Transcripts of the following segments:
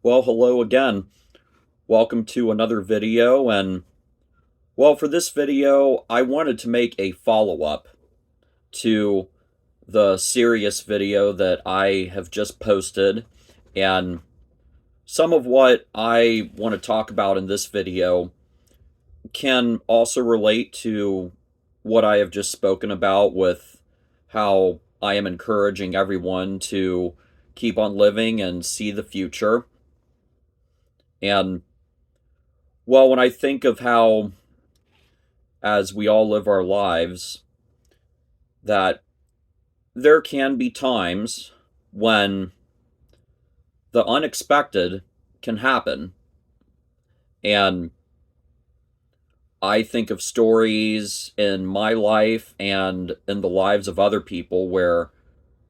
Well, hello again. Welcome to another video. For this video, I wanted to make a follow-up to the serious video that I have just posted. And some of what I want to talk about in this video can also relate to what I have just spoken about with how I am encouraging everyone to keep on living and see the future. And when I think of how, as we all live our lives, that there can be times when the unexpected can happen. And I think of stories in my life and in the lives of other people where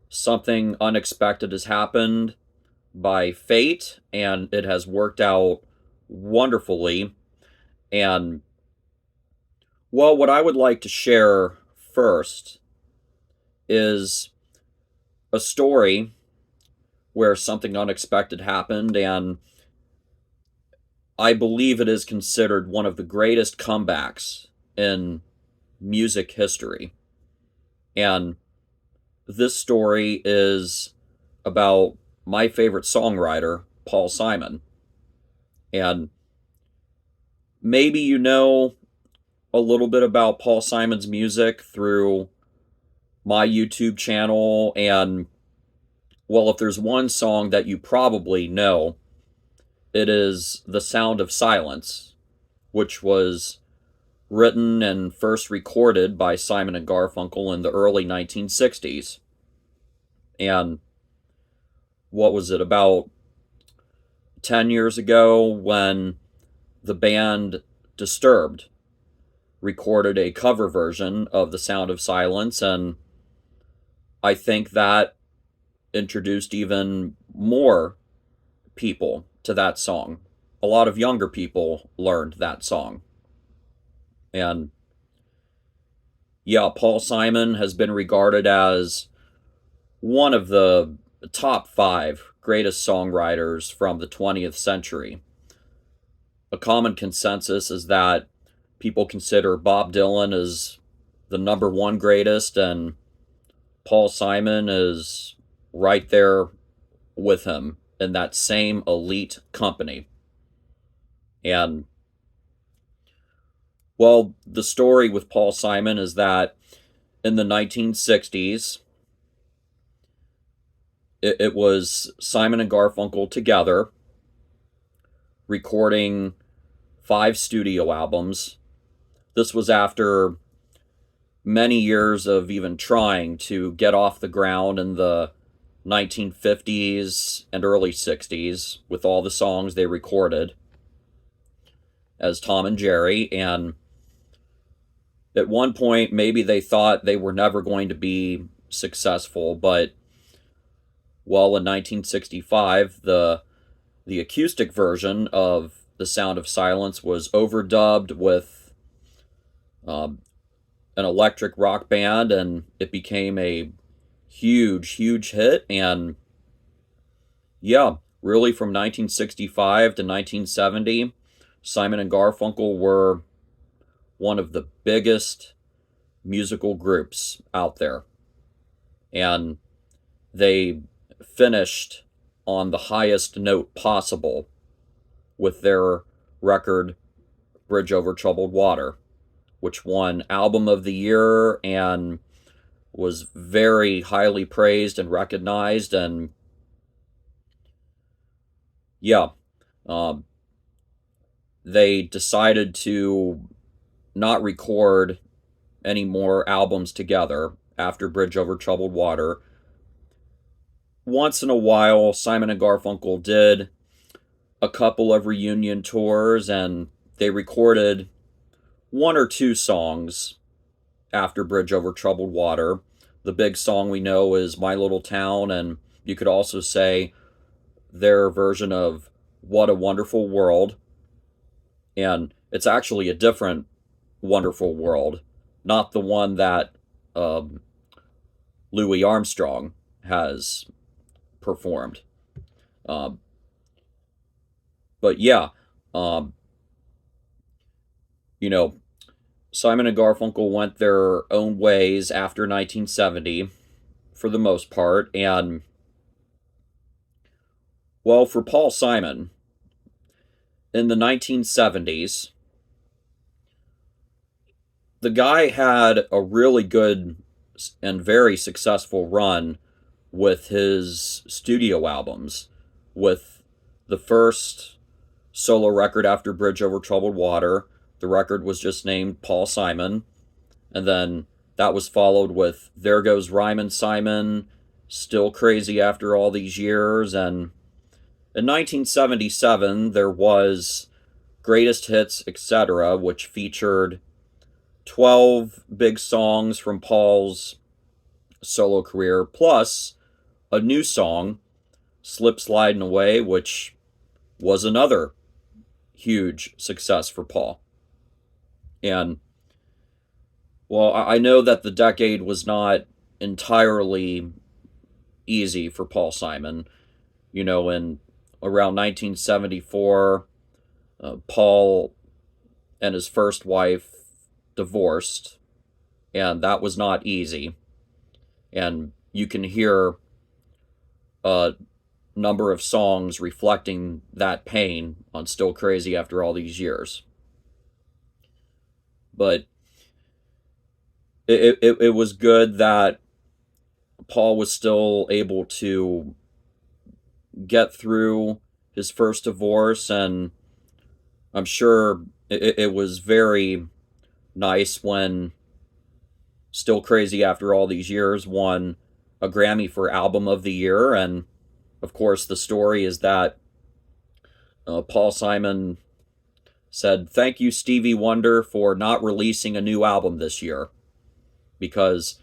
something unexpected has happened by fate and it has worked out wonderfully. And what I would like to share first is a story where something unexpected happened, and I believe it is considered one of the greatest comebacks in music history. And this story is about my favorite songwriter, Paul Simon. And maybe you know a little bit about Paul Simon's music through my YouTube channel. And if there's one song that you probably know, it is The Sound of Silence, which was written and first recorded by Simon and Garfunkel in the early 1960s. And what was it, about 10 years ago, when the band Disturbed recorded a cover version of The Sound of Silence, and I think that introduced even more people to that song. A lot of younger people learned that song. And Paul Simon has been regarded as one of the top 5 greatest songwriters from the 20th century. A common consensus is that people consider Bob Dylan as the number 1 greatest, and Paul Simon is right there with him in that same elite company. And the story with Paul Simon is that in the 1960s, it was Simon and Garfunkel together recording 5 studio albums. This was after many years of even trying to get off the ground in the 1950s and early 60s with all the songs they recorded as Tom and Jerry. And at one point, maybe they thought they were never going to be successful, but in 1965, the acoustic version of The Sound of Silence was overdubbed with an electric rock band, and it became a huge hit. And really, from 1965 to 1970, Simon and Garfunkel were one of the biggest musical groups out there. And they finished on the highest note possible with their record Bridge Over Troubled Water, which won Album of the Year and was very highly praised and recognized. And they decided to not record any more albums together after Bridge Over Troubled Water. Once in a while, Simon and Garfunkel did a couple of reunion tours, and they recorded 1 or 2 songs after Bridge Over Troubled Water. The big song we know is My Little Town, and you could also say their version of What a Wonderful World. And it's actually a different Wonderful World, not the one that Louis Armstrong has performed. But yeah, um, you know, Simon and Garfunkel went their own ways after 1970 for the most part. And, well, for Paul Simon, in the 1970s, the guy had a really good and very successful run with his studio albums, with the first solo record after Bridge Over Troubled Water. The record was just named Paul Simon. And then that was followed with There Goes Rhymin' Simon, Still Crazy After All These Years. And in 1977, there was Greatest Hits, etc., which featured 12 big songs from Paul's solo career, plus a new song, Slip Sliding Away, which was another huge success for Paul. And, well, I know that the decade was not entirely easy for Paul Simon. You know, in around 1974, Paul and his first wife divorced, and that was not easy. And you can hear a number of songs reflecting that pain on Still Crazy After All These Years. But it was good that Paul was still able to get through his first divorce, and I'm sure it was very nice when Still Crazy After All These Years won a Grammy for Album of the Year. And of course, the story is that Paul Simon said, "Thank you, Stevie Wonder, for not releasing a new album this year." Because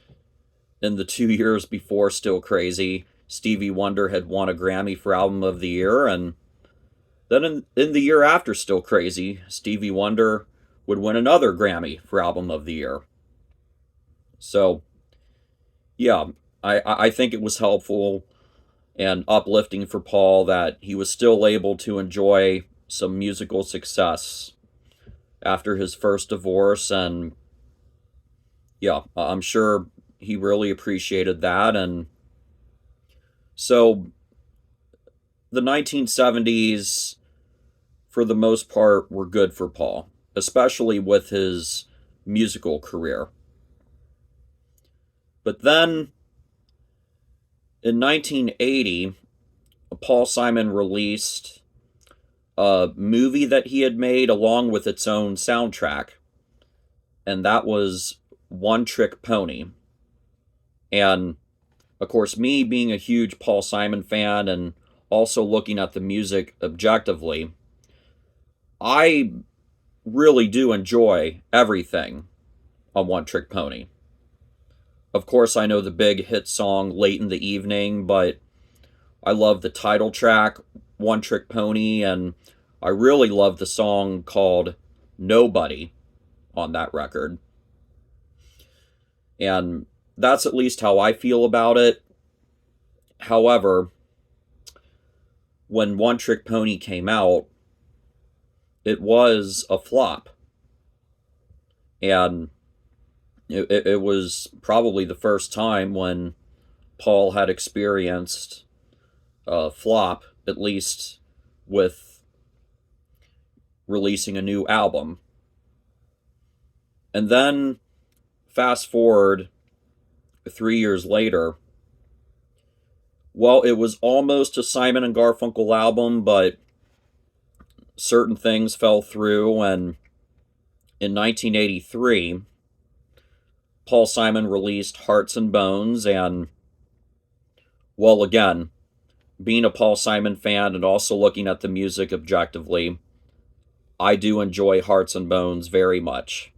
in the 2 years before Still Crazy, Stevie Wonder had won a Grammy for Album of the Year. And then in the year after Still Crazy, Stevie Wonder would win another Grammy for Album of the Year. So, yeah, I think it was helpful and uplifting for Paul that he was still able to enjoy some musical success after his first divorce. And yeah, I'm sure he really appreciated that. And so the 1970s, for the most part, were good for Paul, especially with his musical career. But then in 1980, Paul Simon released a movie that he had made along with its own soundtrack, and that was One Trick Pony. And of course, me being a huge Paul Simon fan and also looking at the music objectively, I really do enjoy everything on One Trick Pony. Of course, I know the big hit song Late in the Evening, but I love the title track, One Trick Pony, and I really love the song called Nobody on that record. And that's at least how I feel about it. However, when One Trick Pony came out, it was a flop. And it was probably the first time when Paul had experienced a flop, at least with releasing a new album. And then, fast forward 3 years later, well, it was almost a Simon and Garfunkel album, but certain things fell through, and in 1983, Paul Simon released Hearts and Bones. And, well, again, being a Paul Simon fan and also looking at the music objectively, I do enjoy Hearts and Bones very much.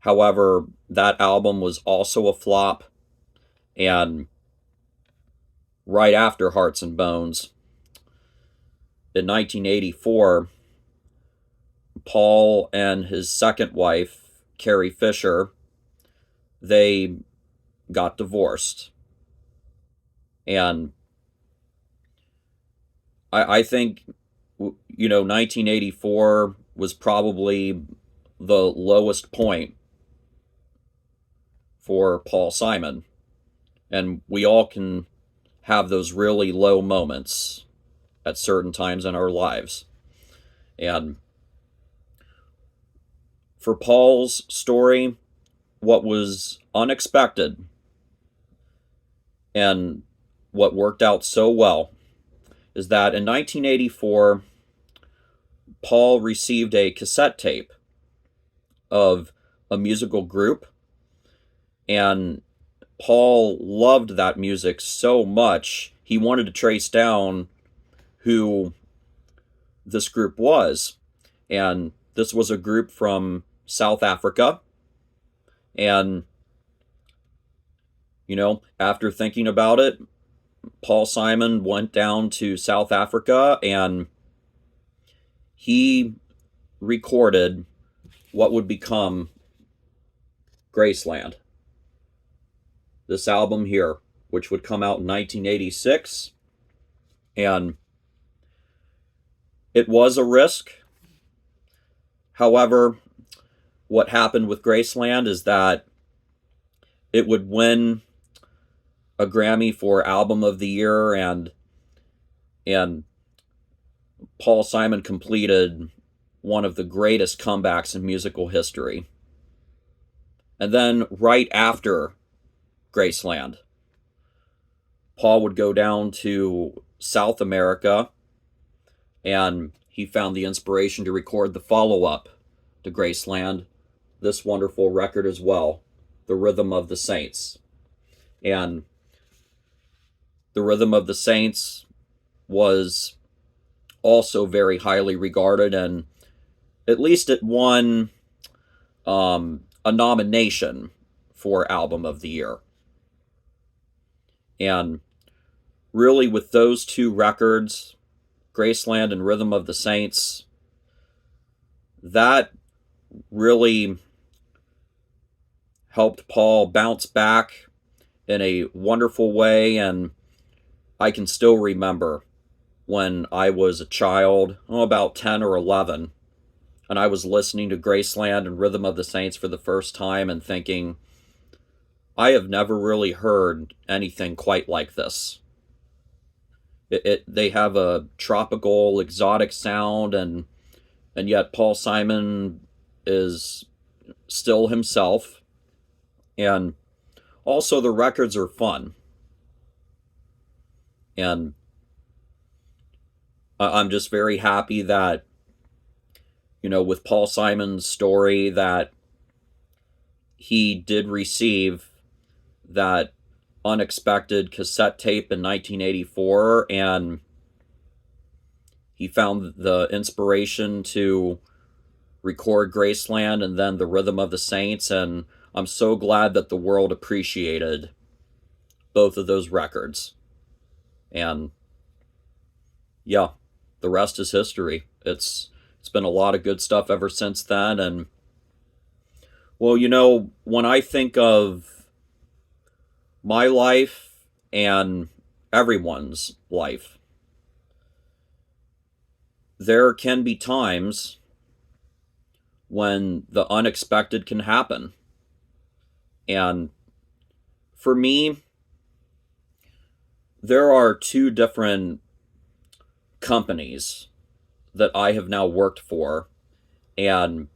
However, that album was also a flop, and right after Hearts and Bones, in 1984, Paul and his second wife, Carrie Fisher, they got divorced. And I think 1984 was probably the lowest point for Paul Simon. And we all can have those really low moments at certain times in our lives. And for Paul's story, what was unexpected and what worked out so well is that in 1984, Paul received a cassette tape of a musical group, and Paul loved that music so much, he wanted to trace down who this group was. And this was a group from South Africa. And, after thinking about it, Paul Simon went down to South Africa and he recorded what would become Graceland. This album here, which would come out in 1986. And it was a risk. However, what happened with Graceland is that it would win a Grammy for Album of the Year, and Paul Simon completed one of the greatest comebacks in musical history. And then right after Graceland, Paul would go down to South America, and he found the inspiration to record the follow-up to Graceland, this wonderful record as well, The Rhythm of the Saints. And The Rhythm of the Saints was also very highly regarded, and at least it won a nomination for Album of the Year. And really, with those two records, Graceland and Rhythm of the Saints, that really helped Paul bounce back in a wonderful way. And I can still remember when I was a child, about 10 or 11, and I was listening to Graceland and Rhythm of the Saints for the first time and thinking, I have never really heard anything quite like this. They have a tropical, exotic sound, and yet Paul Simon is still himself. And also the records are fun. And I'm just very happy that, with Paul Simon's story, that he did receive that unexpected cassette tape in 1984, and he found the inspiration to record Graceland and then The Rhythm of the Saints, and I'm so glad that the world appreciated both of those records. And yeah, the rest is history. It's been a lot of good stuff ever since then. And well, when I think of my life and everyone's life, there can be times when the unexpected can happen. And for me, there are two different companies that I have now worked for, and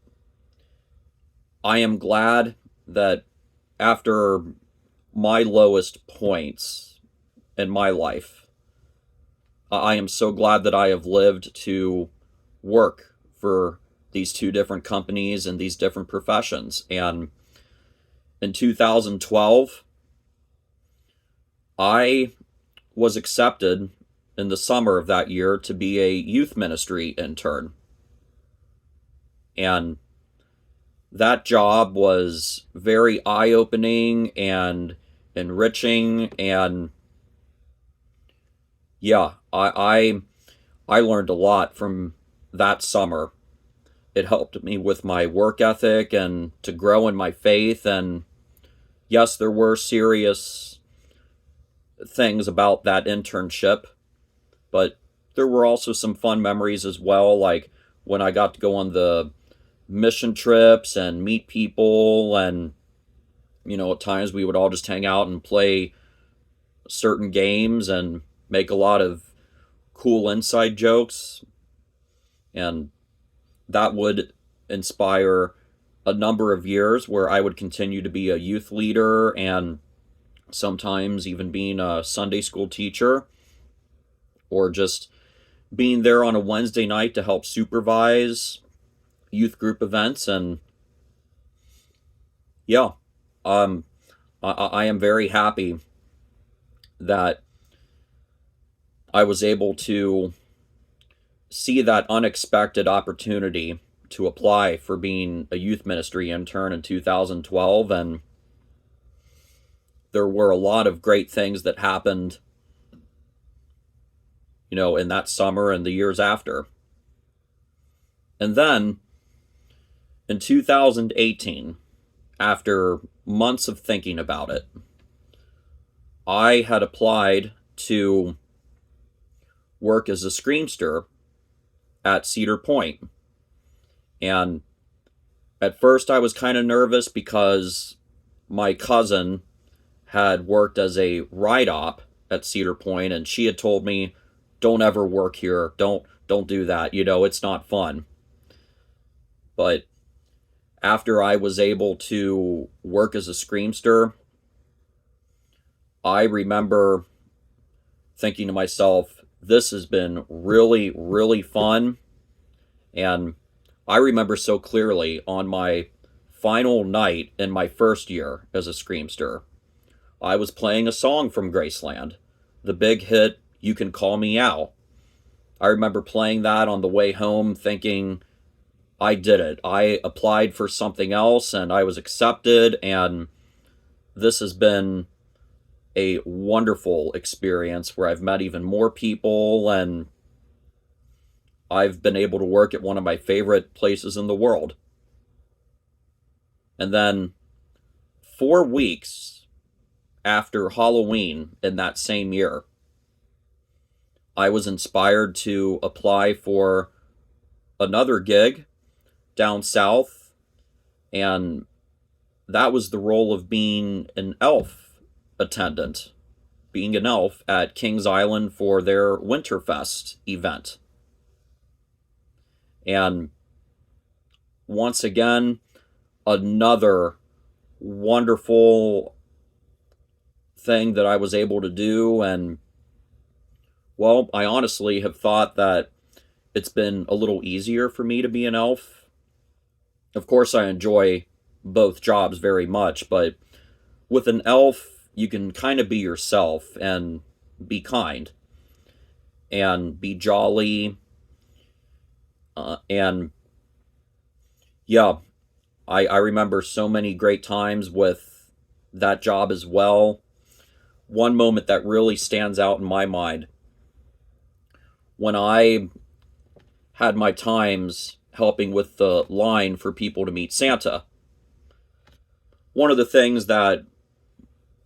I am glad that after my lowest points in my life, I am so glad that I have lived to work for these two different companies and these different professions. And in 2012, I was accepted in the summer of that year to be a youth ministry intern. And that job was very eye-opening and enriching, and yeah, I learned a lot from that summer. It helped me with my work ethic and to grow in my faith. And yes, there were serious things about that internship, but there were also some fun memories as well, like when I got to go on the mission trips and meet people, and at times we would all just hang out and play certain games and make a lot of cool inside jokes, and that would inspire a number of years where I would continue to be a youth leader and sometimes even being a Sunday school teacher, or just being there on a Wednesday night to help supervise youth group events. And yeah, I am very happy that I was able to see that unexpected opportunity to apply for being a youth ministry intern in 2012. And there were a lot of great things that happened, in that summer and the years after. And then in 2018, after months of thinking about it, I had applied to work as a screamster at Cedar Point. And at first I was kind of nervous because my cousin had worked as a ride op at Cedar Point, and she had told me, don't ever work here. Don't do that. It's not fun. But after I was able to work as a screamster, I remember thinking to myself, this has been really, really fun. And I remember so clearly on my final night in my first year as a screamster, I was playing a song from Graceland, the big hit, You Can Call Me Out. I remember playing that on the way home thinking, I did it. I applied for something else and I was accepted, and this has been a wonderful experience where I've met even more people, and I've been able to work at one of my favorite places in the world. And then 4 weeks after Halloween in that same year, I was inspired to apply for another gig down south, and that was the role of being an elf attendant, being an elf at Kings Island for their Winterfest event. And once again, another wonderful thing that I was able to do. And well, I honestly have thought that it's been a little easier for me to be an elf. Of course, I enjoy both jobs very much, but with an elf, you can kind of be yourself and be kind and be jolly. And yeah, I remember so many great times with that job as well. One moment that really stands out in my mind, when I had my times helping with the line for people to meet Santa. One of the things that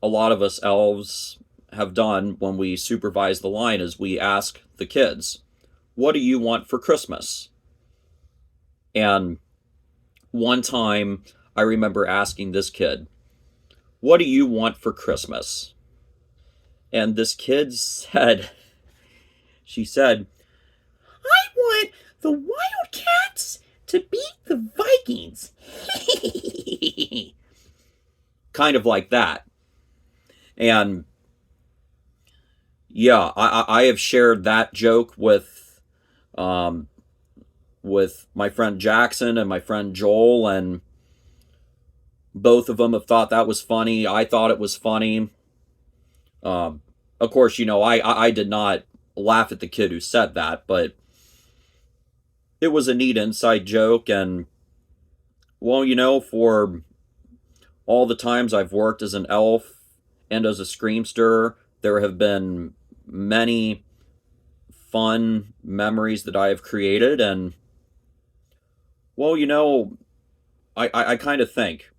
a lot of us elves have done when we supervise the line is we ask the kids, what do you want for Christmas? And one time I remember asking this kid, what do you want for Christmas? And this kid said, she said, I want the Wildcats to beat the Vikings. Kind of like that. And yeah, I have shared that joke with my friend Jackson and my friend Joel, and both of them have thought that was funny. I thought it was funny. Of course, I did not laugh at the kid who said that, but it was a neat inside joke. And well, for all the times I've worked as an elf and as a screamster, there have been many fun memories that I have created. And well, I kind of think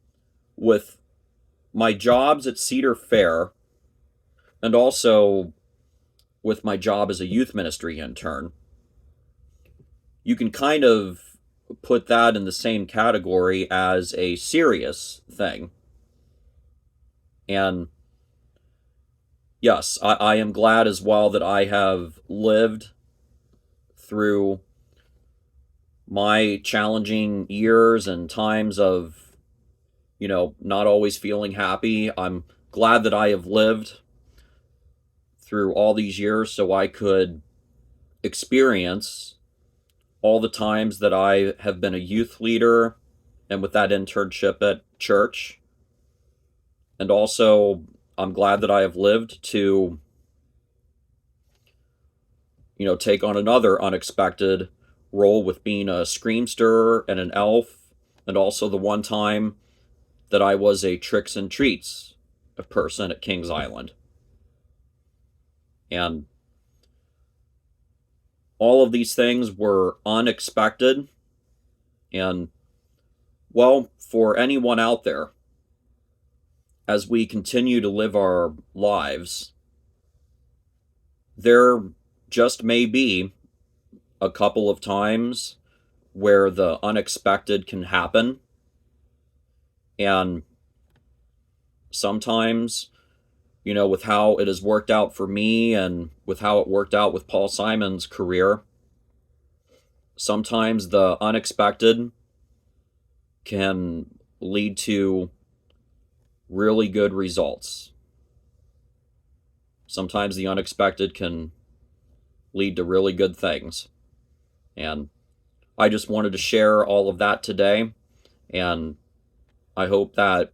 with my jobs at Cedar Fair and also with my job as a youth ministry intern. You can kind of put that in the same category as a serious thing. And yes, I am glad as well that I have lived through my challenging years and times of, not always feeling happy. I'm glad that I have lived through all these years so I could experience all the times that I have been a youth leader and with that internship at church. And also, I'm glad that I have lived to, take on another unexpected role with being a screamster and an elf, and also the one time that I was a tricks and treats person at Kings Island. And all of these things were unexpected. And, well, for anyone out there, as we continue to live our lives, there just may be a couple of times where the unexpected can happen. And sometimes, with how it has worked out for me and with how it worked out with Paul Simon's career, sometimes the unexpected can lead to really good results. Sometimes the unexpected can lead to really good things. And I just wanted to share all of that today. And I hope that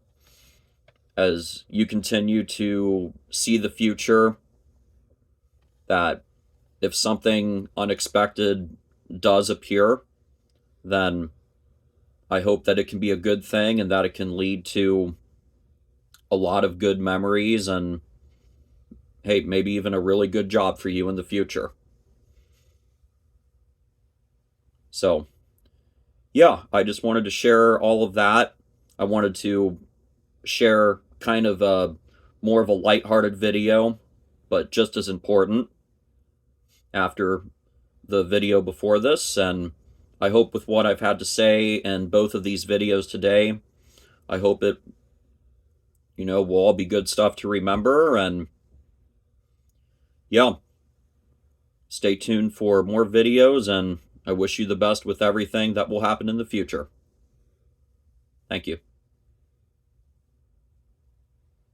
as you continue to see the future, that if something unexpected does appear, then I hope that it can be a good thing and that it can lead to a lot of good memories and, hey, maybe even a really good job for you in the future. So, yeah, I just wanted to share all of that. I wanted to share kind of a more of a lighthearted video, but just as important after the video before this. And I hope with what I've had to say in both of these videos today, I hope it, will all be good stuff to remember. And yeah, stay tuned for more videos, and I wish you the best with everything that will happen in the future. Thank you.